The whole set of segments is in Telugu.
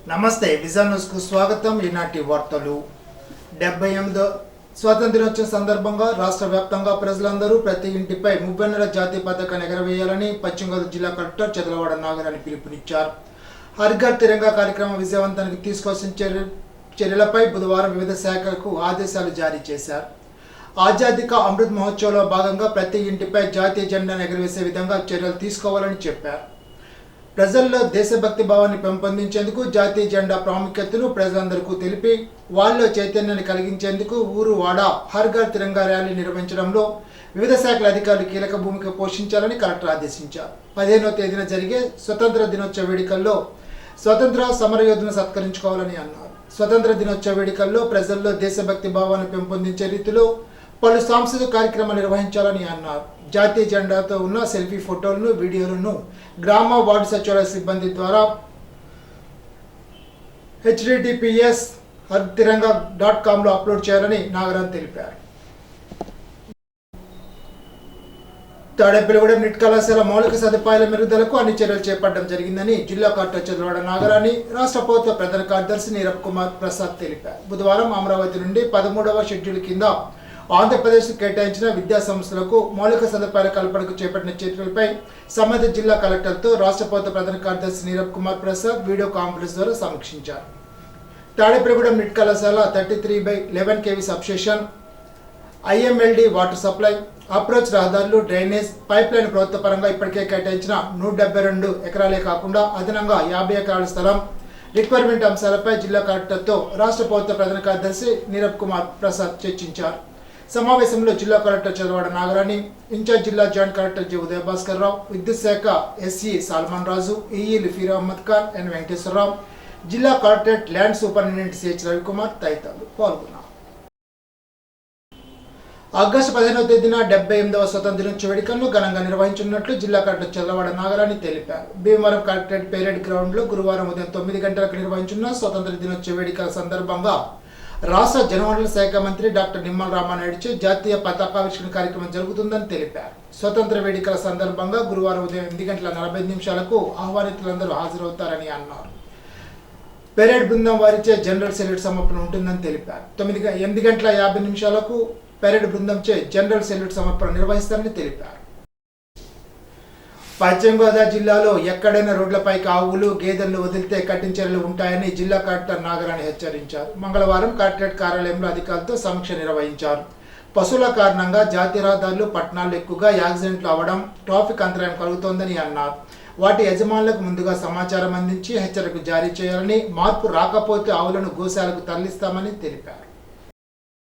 నమస్తే విజన్ న్యూస్ కు స్వాగతం. ఈనాటి వార్తలు. 78వ స్వాతంత్ర దినోత్సవం సందర్భంగా రాష్ట్ర వ్యాప్తంగా ప్రజలందరూ ప్రతి ఇంటిపై మువ్వెన్నెల జాతీయ పతాకాన్ని ఎగరవేయాలని పశ్చిమ గోదావరి జిల్లా కలెక్టర్ చదలవాడ నాగరాణి పిలుపునిచ్చారు. హర్ ఘర్ తిరంగా కార్యక్రమం విజయవంతానికి తీసుకొచ్చిన చర్యలపై బుధవారం వివిధ శాఖలకు ఆదేశాలు జారీ చేశారు. ఆజాదీ కా అమృత్ మహోత్సవంలో భాగంగా ప్రతి ఇంటిపై జాతీయ జెండాను ఎగరవేసే విధంగా చర్యలు తీసుకోవాలని చెప్పారు. ప్రజల్లో దేశభక్తి భావాన్ని పెంపొందించేందుకు జాతీయ జెండా ప్రాముఖ్యతను ప్రజలందరికీ తెలిపి వాళ్ళలో చైతన్యాన్ని కలిగించేందుకు ఊరు వాడ హర్ ఘర్ తిరంగా ర్యాలీ నిర్వహించడంలో వివిధ శాఖల అధికారులు కీలక భూమిక పోషించాలని కలెక్టర్ ఆదేశించారు. 15వ తేదీన జరిగే స్వతంత్ర దినోత్సవ వేడుకల్లో స్వతంత్ర సమరయోధులను సత్కరించుకోవాలని అన్నారు. స్వతంత్ర దినోత్సవ వేడుకల్లో ప్రజల్లో దేశభక్తి భావాన్ని పెంపొందించే రీతిలో పలు సాంస్కృతిక కార్యక్రమాలు నిర్వహించాలని అన్నారు. జాతీయ జెండాతో ఉన్న సెల్ఫీ ఫోటోలను, వీడియోలను గ్రామ వార్డు సచివాలయ సిబ్బంది ద్వారా https://hartiranga.com లో అప్లోడ్ చేయాలని నాగరాణ్ తెలిపారు. తాడేపల్లిగూడెం నిట్ కళాశాల మౌలిక సదుపాయాల మెరుగుదలకు అన్ని చర్యలు చేపట్టడం జరిగిందని జిల్లా కలెక్టర్ చదలవాడ నాగరాణి రాష్ట్ర ప్రభుత్వ ప్రధాన కార్యదర్శి నీరబ్ కుమార్ ప్రసాద్ తెలిపారు. బుధవారం అమరావతి నుండి 13వ షెడ్యూల్ కింద ఆంధ్రప్రదేశ్ కేటాయించిన విద్యా సంస్థలకు మౌలిక సదుపాయాల కల్పనకు చేపట్టిన చర్యలపై సంబంధిత జిల్లా కలెక్టర్తో రాష్ట్ర ప్రభుత్వ ప్రధాన కార్యదర్శి నీరబ్ కుమార్ ప్రసాద్ వీడియో కాన్ఫరెన్స్ ద్వారా సమీక్షించారు. తాడేపల్లిగూడెం నిట్ కళాశాల 33/11 kV substation, IMLD water supply, approach రహదారులు, డ్రైనేజ్, పైప్ లైన్ ప్రభుత్వ పరంగా ఇప్పటికే కేటాయించిన 172 ఎకరాలే కాకుండా అదనంగా 50 ఎకరాల స్థలం రిక్వైర్మెంట్ అంశాలపై జిల్లా కలెక్టర్తో రాష్ట్ర ప్రభుత్వ ప్రధాన కార్యదర్శి నీరబ్ కుమార్ ప్రసాద్ చర్చించారు. సమావేశంలో జిల్లా కలెక్టర్ చదలవాడ నాగరాణి, ఇన్ఛార్జ్ జిల్లా జాయింట్ కలెక్టర్ జె ఉదయ భాస్కర్ రావు, విద్యుత్ శాఖ SE సాల్మన్ రాజు, EE లిఫీర్ అహ్మద్ ఖాన్, N వెంకటేశ్వరరావు, జిల్లా collectorate land superintendent CH Ravikumar తదితరులు పాల్గొన్నారు. ఆగస్టు 15వ తేదీన 78వ స్వతంత్ర దినోత్సవ వేడుకలను ఘనంగా నిర్వహించనున్నట్లు జిల్లా కలెక్టర్ చదలవాడ నాగరాణి తెలిపారు. భీమవరం కలెక్టరేట్ పేరెడ్ గ్రౌండ్ లో గురువారం ఉదయం 9 గంటలకు నిర్వహించిన స్వతంత్ర దినోత్సవ వేడుకల సందర్భంగా రాష్ట్ర జలవనరుల శాఖ మంత్రి డాక్టర్ నిమ్మల రామానాయుడుచే జాతీయ పతాకావిష్కరణ కార్యక్రమం జరుగుతుందని తెలిపారు. స్వతంత్ర వేడుకల సందర్భంగా గురువారం ఉదయం 8:45 ఆహ్వానితులందరూ హాజరవుతారని అన్నారు. పెరేడ్ బృందం వారిచే జనరల్ సెల్యూట్ సమర్పణ ఉంటుందని తెలిపారు. 8:50 పెరేడ్ బృందంచే జనరల్ సెల్యూట్ సమర్పణ నిర్వహిస్తారని తెలిపారు. పశ్చిమ గోదావరి జిల్లాలో ఎక్కడైనా రోడ్లపైకి ఆవులు, గేదెలను వదిలితే కఠిన చర్యలు ఉంటాయని జిల్లా కలెక్టర్ నాగరాణి హెచ్చరించారు. మంగళవారం కలెక్టరేట్ కార్యాలయంలో అధికారులతో సమీక్ష నిర్వహించారు. పశువుల కారణంగా జాతీయ రహదారులు, పట్టణాల్లో ఎక్కువగా యాక్సిడెంట్లు అవ్వడం, ట్రాఫిక్ అంతరాయం కలుగుతోందని అన్నారు. వాటి యజమానులకు ముందుగా సమాచారం అందించి హెచ్చరిక జారీ చేయాలని, మార్పు రాకపోతే ఆవులను గోశాలకు తరలిస్తామని తెలిపారు.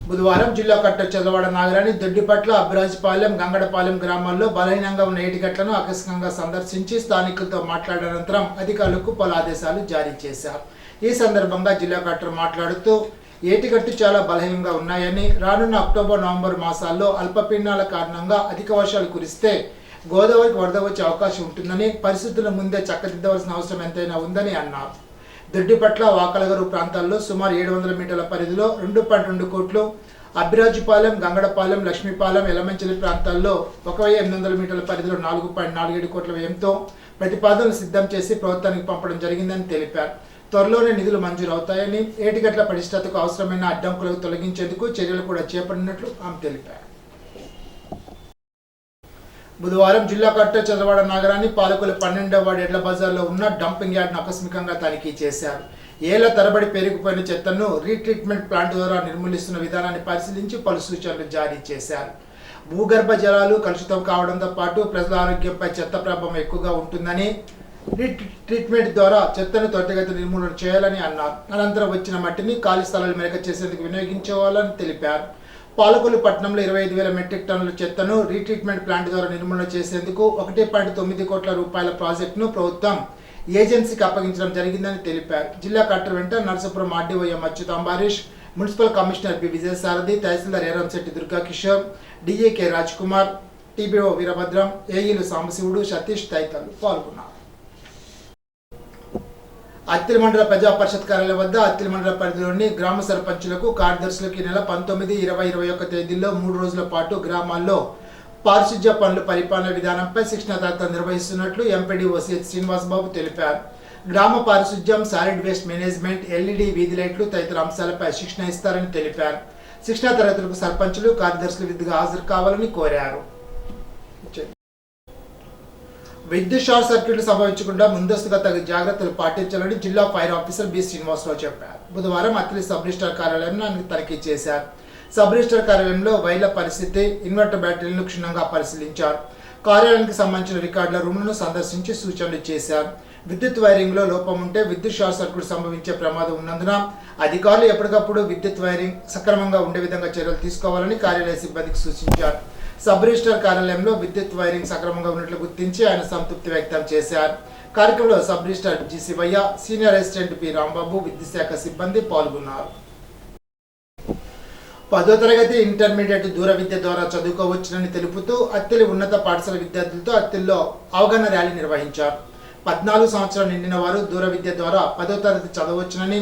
బుధవారం జిల్లా కలెక్టర్ చదలవాడ నాగరాణి దొడ్డిపట్ల, అబ్బరాజపాలెం, గంగడపాలెం గ్రామాల్లో బలహీనంగా ఉన్న ఏటిగట్లను ఆకస్మికంగా సందర్శించి స్థానికులతో మాట్లాడిన అనంతరం అధికారులకు పలు ఆదేశాలు జారీ చేశారు. ఈ సందర్భంగా జిల్లా కలెక్టర్ మాట్లాడుతూ ఏటిగట్టు చాలా బలహీనంగా ఉన్నాయని, రానున్న అక్టోబర్, నవంబర్ మాసాల్లో అల్పపీడనాల కారణంగా అధిక వర్షాలు కురిస్తే గోదావరికి వరద వచ్చే అవకాశం ఉంటుందని, పరిస్థితుల ముందే చక్కదిద్దవలసిన అవసరం ఎంతైనా ఉందని అన్నారు. దొడ్డిపట్ల, వాకలగరు ప్రాంతాల్లో సుమారు 700 మీటర్ల పరిధిలో 2.2 కోట్లు, అబ్బిరాజుపాలెం, గంగడపాలెం, లక్ష్మీపాలెం, ఎలమంచిలి ప్రాంతాల్లో 1800 మీటర్ల పరిధిలో 4.47 కోట్ల వ్యయంతో ప్రతిపాదనలు సిద్ధం చేసి ప్రభుత్వానికి పంపడం జరిగిందని తెలిపారు. త్వరలోనే నిధులు మంజూరు అవుతాయని, ఏటిగట్ల పటిష్టతకు అవసరమైన అడ్డంకులకు తొలగించేందుకు చర్యలు కూడా చేపట్టినట్లు ఆమె తెలిపారు. బుధవారం జిల్లా కలెక్టర్ చదలవాడ నాగరాణి పాలకులు 12వ వార్డు ఎడ్ల బజార్లో ఉన్న డంపింగ్ యార్డ్ను ఆకస్మికంగా తనిఖీ చేశారు. ఏళ్ల తరబడి పెరిగిపోయిన చెత్తను రీట్రీట్మెంట్ ప్లాంట్ ద్వారా నిర్మూలిస్తున్న విధానాన్ని పరిశీలించి పలు సూచనలు జారీ చేశారు. భూగర్భ జలాలు కలుషితం కావడంతో పాటు ప్రజల ఆరోగ్యంపై చెత్త ప్రభావం ఎక్కువగా ఉంటుందని, రీట్రీట్మెంట్ ద్వారా చెత్తను త్వరితగతిన నిర్మూలన చేయాలని అన్నారు. అనంతరం వచ్చిన మట్టిని ఖాళీ స్థలాలు మెరక చేసేందుకు వినియోగించుకోవాలని తెలిపారు. పాలకొల్లు పట్టణంలో 25,000 మెట్రిక్ టన్నుల చెత్తను రీట్రీట్మెంట్ ప్లాంట్ ద్వారా నిర్మూలన చేసేందుకు 1.9 కోట్ల రూపాయల ప్రాజెక్టును ప్రభుత్వం ఏజెన్సీకి అప్పగించడం జరిగిందని తెలిపారు. జిల్లా కలెక్టర్ వెంట Narasapuram RDO M Achyut Ambarish, municipal commissioner B Vijayasarathi, tahsildar Eramsetti Durgakishore, DA K Raj Kumar, TBO Veerabhadram, AEలు సాంబశివుడు, సతీష్ తదితరులు పాల్గొన్నారు. అత్తిలి మండల ప్రజా పరిషత్ కార్యాలయం వద్ద అత్తిలి మండల పరిధిలోని గ్రామ సర్పంచులకు, కార్యదర్శులకు ఈ నెల 19, 20, 21 తేదీల్లో 3 రోజుల పాటు గ్రామాల్లో పారిశుధ్య పనుల పరిపాలన విధానంపై శిక్షణ తరగతులు నిర్వహిస్తున్నట్లు ఎంపీడీఓ CH శ్రీనివాస్ బాబు తెలిపారు. గ్రామ పారిశుధ్యం, సాలిడ్ వేస్ట్ మేనేజ్మెంట్, ఎల్ఈడి వీధి లైట్లు తదితర అంశాలపై శిక్షణ ఇస్తారని తెలిపారు. శిక్షణా తరగతులకు సర్పంచులు, కార్యదర్శులు విధిగా హాజరు కావాలని కోరారు. విద్యుత్ షార్ట్ సర్క్యూట్లు సంభవించకుండా ముందస్తుగా తగిన జాగ్రత్తలు పాటించాలని జిల్లా ఫైర్ ఆఫీసర్ బి శ్రీనివాసరావు చెప్పారు. బుధవారం అత్తిలి సబ్ రిజిస్టర్ కార్యాలయంలో తనిఖీ చేశారు. సబ్ రిజిస్టర్ కార్యాలయంలో వైర్ల పరిస్థితి, ఇన్వర్టర్ బ్యాటరీలను క్షుణ్ణంగా పరిశీలించారు. కార్యాలయానికి సంబంధించిన రికార్డుల రూమ్లను సందర్శించి సూచనలు చేశారు. విద్యుత్ వైరింగ్ లో లోపం ఉంటే విద్యుత్ షార్ట్ సర్క్యూట్ సంభవించే ప్రమాదం ఉన్నందున అధికారులు ఎప్పటికప్పుడు విద్యుత్ వైరింగ్ సక్రమంగా ఉండే విధంగా చర్యలు తీసుకోవాలని కార్యాలయ సిబ్బందికి సూచించారు. సబ్ రిజిస్టర్ కార్యాలయంలో విద్యుత్ వైరింగ్ సక్రమంగా ఉన్నట్లు గుర్తించి ఆయన సంతృప్తి వ్యక్తం చేశారు. కార్యక్రమంలో sub register G Shivayya, senior assistant P Rambabu, విద్యుత్ శాఖ సిబ్బంది పాల్గొన్నారు. 10వ తరగతి ఇంటర్మీడియట్ దూర విద్య ద్వారా చదువుకోవచ్చునని తెలుపుతూ అత్తిలి ఉన్నత పాఠశాల విద్యార్థులతో అత్తిలిలో అవగాహన ర్యాలీ నిర్వహించారు. 14 సంవత్సరాలు నిండిన వారు దూర విద్య ద్వారా 10వ తరగతి చదవచ్చునని,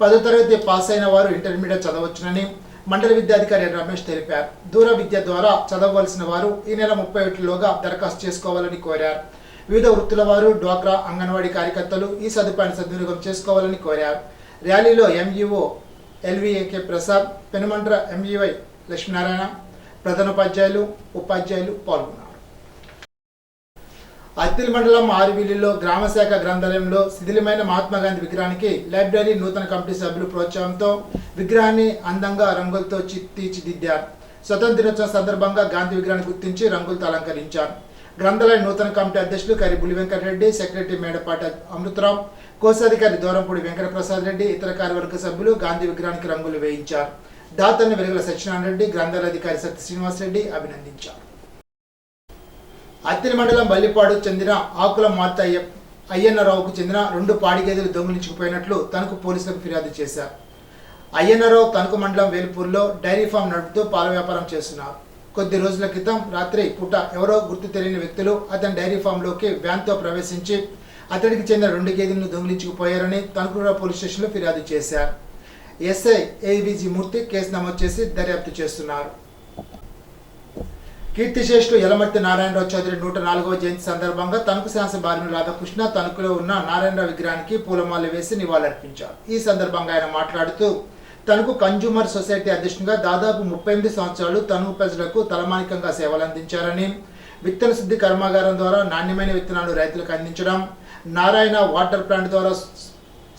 10వ తరగతి పాస్ అయిన వారు ఇంటర్మీడియట్ చదవచ్చునని మండల విద్యాధికారి రమేష్ తెలిపారు. దూర విద్య ద్వారా చదవవలసిన వారు ఈ నెల 31లోగా దరఖాస్తు చేసుకోవాలని కోరారు. వివిధ వృత్తుల వారు, డ్వాక్రా, అంగన్వాడీ కార్యకర్తలు ఈ సదుపాయాన్ని సద్వినియోగం చేసుకోవాలని కోరారు. ర్యాలీలో ఎంఈఓ ఎల్వీఏకే ప్రసాద్, పెనుమంట్ర ఎంఈవై లక్ష్మీనారాయణ, ప్రధానోపాధ్యాయులు, ఉపాధ్యాయులు పాల్గొన్నారు. అత్తిలి మండలం ఆరువిల్లిలో గ్రామశాఖ గ్రంథాలయంలో శిథిలమైన మహాత్మాగాంధీ విగ్రహానికి లైబ్రరీ నూతన కమిటీ సభ్యులు ప్రోత్సాహంతో విగ్రహాన్ని అందంగా రంగులతో తీర్చిదిద్దారు. స్వతంత్ర దినోత్సవం సందర్భంగా గాంధీ విగ్రహాన్ని గుర్తించి రంగులతో అలంకరించారు. గ్రంథాలయ నూతన కమిటీ అధ్యక్షులు కరిబులి వెంకటరెడ్డి, సెక్రటరీ మేడపాటి అమృతరావు, కోశాధికారి దూరంపూడి వెంకటప్రసాద్ రెడ్డి, ఇతర కార్యవర్గ సభ్యులు గాంధీ విగ్రహానికి రంగులు వేయించారు. దాతల్ని వెలుగుల సత్యనారాయణ రెడ్డి, గ్రంథాలయ అధికారి సత్య శ్రీనివాసరెడ్డి అభినందించారు. అత్తిలి మండలం బల్లిపాడు చెందిన ఆకుల మార్త అయ్యన్నరావుకు చెందిన 2 పాడి గేదెలు దొంగిలించుకుపోయినట్లు తనకు పోలీసులకు ఫిర్యాదు చేశారు. అయ్యన్నరావు తణుకు మండలం వేల్పూర్లో డైరీ ఫామ్ నడుపుతూ పాల వ్యాపారం చేస్తున్నారు. కొద్ది రోజుల క్రితం రాత్రి పూట ఎవరో గుర్తు తెలియని వ్యక్తులు అతని డైరీ ఫామ్లోకి వ్యాన్తో ప్రవేశించి అతడికి చెందిన 2 గేదెలను దొంగిలించుకుపోయారని తణుకు పోలీస్ స్టేషన్లో ఫిర్యాదు చేశారు. ఎస్ఐ ఏవిజి మూర్తి కేసు నమోదు చేసి దర్యాప్తు చేస్తున్నారు. కీర్తిశేషులు యలమర్తి నారాయణరావు చౌదరి 104వ జయంతి సందర్భంగా తణుకు శాసన భార్య రాధాకృష్ణ తణుకులో ఉన్న నారాయణరావు విగ్రహానికి పూలమాల వేసి నివాళులర్పించారు. ఈ సందర్భంగా ఆయన మాట్లాడుతూ తణుకు కన్జ్యూమర్ సొసైటీ అధ్యక్షునిగా దాదాపు 38 సంవత్సరాలు తణుకు ప్రజలకు తలమానికంగా సేవలందించారని, విత్తన శుద్ధి కర్మాగారం ద్వారా నాణ్యమైన విత్తనాలు రైతులకు అందించడం, నారాయణ వాటర్ ప్లాంట్ ద్వారా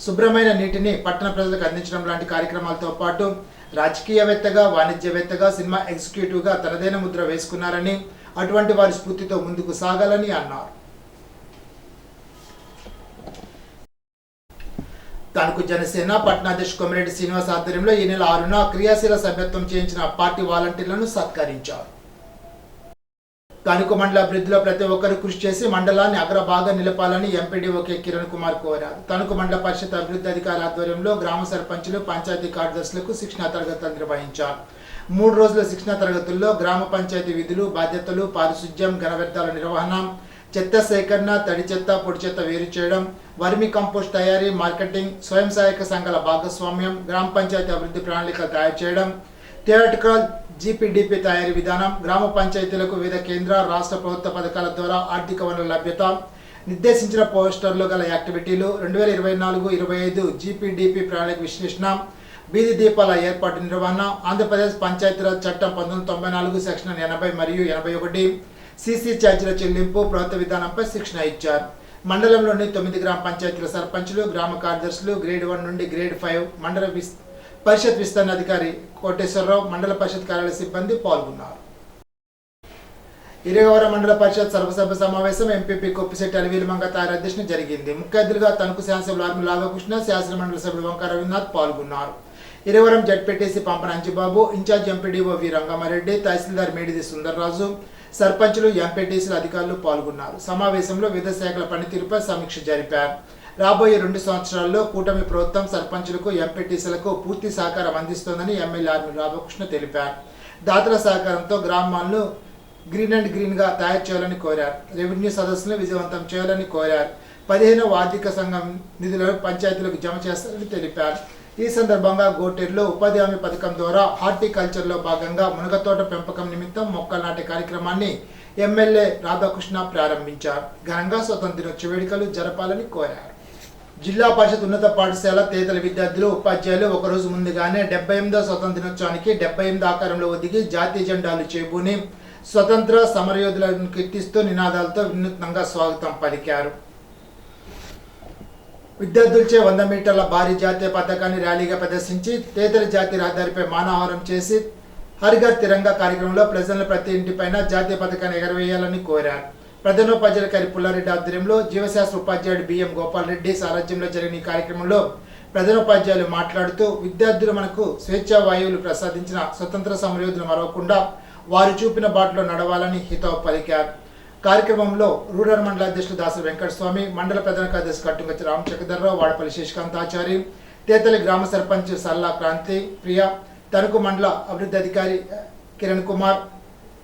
శుభ్రమైన నీటిని పట్టణ ప్రజలకు అందించడం లాంటి కార్యక్రమాలతో పాటు రాజకీయవేత్తగా, వాణిజ్యవేత్తగా, సినిమా ఎగ్జిక్యూటివ్గా తనదైన ముద్ర వేసుకున్నారని, అటువంటి వారి స్ఫూర్తితో ముందుకు సాగాలని అన్నారు. తణుకు జనసేన పట్టణాధ్యక్షుడు కొమిరెడ్డి శ్రీనివాస్ ఆధ్వర్యంలో ఈ నెల 6న క్రియాశీల సభ్యత్వం చేయించిన పార్టీ వాలంటీర్లను సత్కరించారు. తణుకు మండల అభివృద్ధిలో ప్రతి ఒక్కరు కృషి చేసి మండలాన్ని అగ్రభాగా నిలపాలని ఎంపీడీఓకే కిరణ్ కుమార్ కోరారు. తణుకు మండల పరిషత్ అభివృద్ధి అధికారి ఆధ్వర్యంలో గ్రామ సర్పంచులు, పంచాయతీ కార్యదర్శులకు శిక్షణా తరగతులు నిర్వహించారు. 3 రోజుల శిక్షణా తరగతుల్లో గ్రామ పంచాయతీ విధులు, బాధ్యతలు, పారిశుధ్యం, ఘన వ్యర్థాల నిర్వహణ, చెత్త సేకరణ, తడి చెత్త, పొడి చెత్త వేరు చేయడం, వర్మి కంపోస్ట్ తయారీ, మార్కెటింగ్, స్వయం సహాయక సంఘాల భాగస్వామ్యం, గ్రామ పంచాయతీ అభివృద్ధి ప్రణాళికలు తయారు చేయడం, థియరిటికల్ జీపీడీపీ తయారీ విధానం, గ్రామ పంచాయతీలకు వివిధ కేంద్ర, రాష్ట్ర ప్రభుత్వ పథకాల ద్వారా ఆర్థిక వనరుల లభ్యత, నిర్దేశించిన పోస్టర్లు గల యాక్టివిటీలు, 2024-25 జీపీడీపీ ప్రణాళిక విశ్లేషణ, వీధి దీపాల ఏర్పాటు నిర్వహణ, ఆంధ్రప్రదేశ్ పంచాయతీరాజ్ చట్టం 1994 సెక్షన్ 80 మరియు 81, సీసీ ఛార్జీల చెల్లింపు, ప్రభుత్వ విధానంపై శిక్షణ ఇచ్చారు. మండలంలోని 9 గ్రామ పంచాయతీల సర్పంచులు, గ్రామ కార్యదర్శులు, గ్రేడ్ 1 నుండి గ్రేడ్ 5 మండల పరిషత్ విస్తరణ అధికారి కోటేశ్వరరావు, మండల పరిషత్ కార్యాలయ సిబ్బంది పాల్గొన్నారు. ఇరగవరం మండల పరిషత్ సర్వసభ్య సమావేశం ఎంపీపీ కొప్పిశెట్టి అలివీలమంగ తయారు అధ్యక్షుని జరిగింది. ముఖ్య అతిథులుగా తణుకు శాసనసభ్యులు ఆర్మి రాధాకృష్ణ, శాసన మండలి సభ్యులు వంక రవీంద్రనాథ్ పాల్గొన్నారు. Iravaram ZPTC Pampana Anjibabu, in charge MPDO V Rangamareddy, tahsildar Medidi Sundarraju, సర్పంచులు, ఎంపీటీసీల అధికారులు పాల్గొన్నారు. సమావేశంలో వివిధ శాఖల పనితీరుపై సమీక్ష జరిపారు. రాబోయే 2 సంవత్సరాల్లో కూటమి ప్రభుత్వం సర్పంచులకు, ఎంపీటీసీలకు పూర్తి సహకారం అందిస్తోందని ఎమ్మెల్యే ఆర్మి రాధాకృష్ణ తెలిపారు. దాతల సహకారంతో గ్రామాలను గ్రీన్ అండ్ గ్రీన్గా తయారు చేయాలని కోరారు. రెవెన్యూ సదస్సులను విజయవంతం చేయాలని కోరారు. 15వ ఆర్థిక సంఘం నిధులను పంచాయతీలకు జమ చేస్తారని తెలిపారు. ఈ సందర్భంగా గోటేరులో ఉపాధి హామీ పథకం ద్వారా హార్టికల్చర్లో భాగంగా మునగతోట పెంపకం నిమిత్తం మొక్కలు నాటే కార్యక్రమాన్ని ఎమ్మెల్యే రాధాకృష్ణ ప్రారంభించారు. ఘనంగా స్వతంత్ర దినోత్సవ వేడుకలు జరపాలని కోరారు. జిల్లా పరిషత్ ఉన్నత పాఠశాల తేతల విద్యార్థులు ఉపాధ్యాయులు ఒకరోజు ముందుగానే 78వ స్వతంత్ర దినోత్సవానికి 78 ఆకారంలో ఒదిగి జాతీయ జెండాలు చేబూని స్వతంత్ర సమరయోధులను కీర్తిస్తూ నినాదాలతో వినూత్నంగా స్వాగతం పలికారు. విద్యార్థులచే 100 మీటర్ల భారీ జాతీయ పతాకాన్ని ర్యాలీగా ప్రదర్శించి తేతల జాతీయ రహదారిపై మానవహారం చేసి హరిఘర్ తిరంగా కార్యక్రమంలో ప్రజలను ప్రతి ఇంటిపైన జాతీయ పతాకాన్ని ఎగరవేయాలని కోరారు. ప్రధానోపాధ్యాయులు పుల్లారెడ్డి ఆధ్వర్యంలో జీవశాస్త్ర ఉపాధ్యాయుడు బిఎం గోపాల్ రెడ్డి సారథ్యంలో జరిగిన ఈ కార్యక్రమంలో ప్రధానోపాధ్యాయులు మాట్లాడుతూ విద్యార్థులు మనకు స్వేచ్ఛా వాయువులు ప్రసాదించిన స్వతంత్ర సమరయోధులు మరవకుండా వారు చూపిన బాటలో నడవాలని హితవు పలికారు. కార్యక్రమంలో రూరల్ మండల అధ్యక్షులు దాసరి వెంకటస్వామి, మండల ప్రధాన కార్యదర్శి కట్టుంగచ్చి రామచక్రధర్రావు, వాడపల్లి శశికాంతాచారి, తేతలి గ్రామ సర్పంచ్ సల్లా క్రాంతి ప్రియ, తణుకు మండల అభివృద్ధి అధికారి కిరణ్ కుమార్,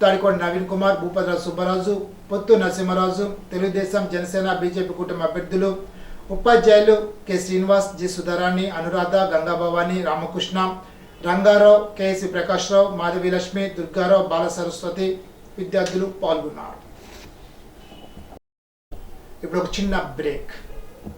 తాడికోట నవీన్ కుమార్, భూపతిరాజు సుబ్బరాజు, పొత్తు నరసింహరాజు, తెలుగుదేశం జనసేన బీజేపీ కూటమి అభ్యర్థులు, ఉపాధ్యాయులు K Srinivas, G Sudharani, Anuradha, Gangabhavani, Ramakrishna, Rangarao, KSC Prakashrao, Madhavilakshmi, Durgarao, Bala Saraswathi విద్యార్థులు పాల్గొన్నారు. ఇప్పుడు ఒక చిన్న బ్రేక్.